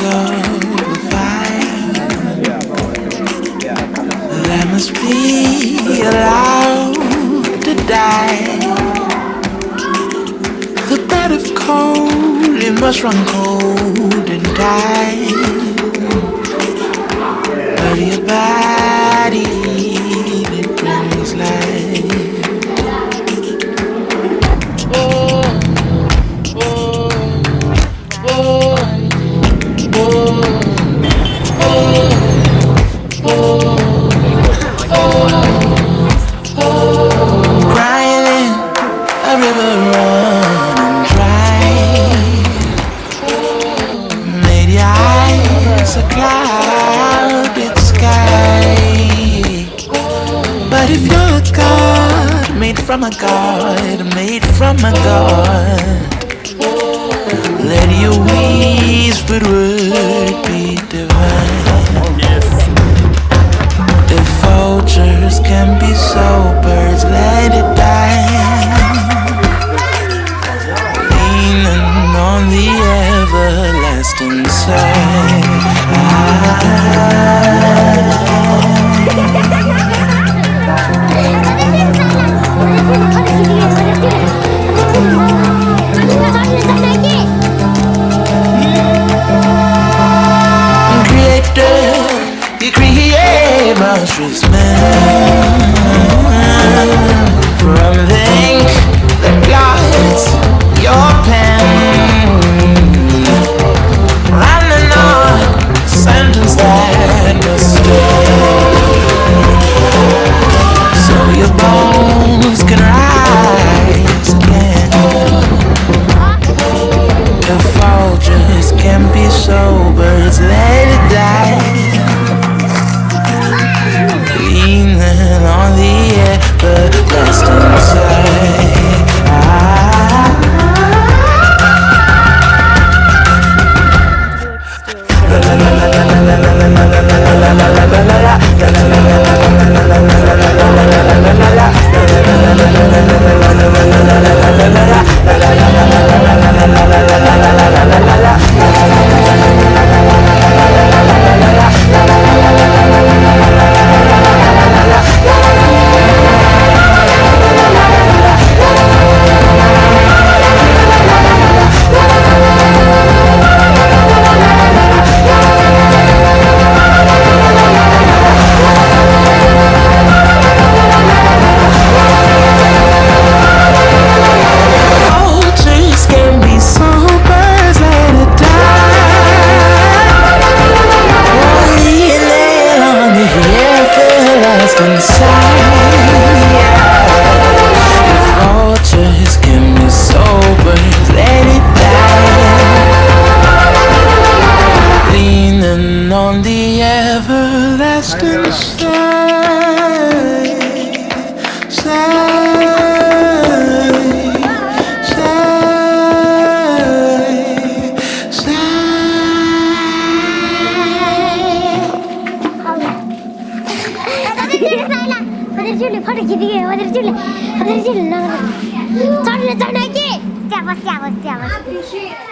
of the fire that must be allowed to die. The bed of cold, it must run cold and die. But your body, it brings life. Crying a river running dry, made your eyes a clouded sky. But if you're a god, made from a god, made from a god, let your whispered word be divine. If vultures can be so, birds let it die. Leaning on the everlasting side. You create monstrous men from the ink that blots your pen, running on a sentence that must stay, so your bones can rise again. The vultures can be sobers, let it die. Leaning on the everlasting side. On the everlasting side, Siapa?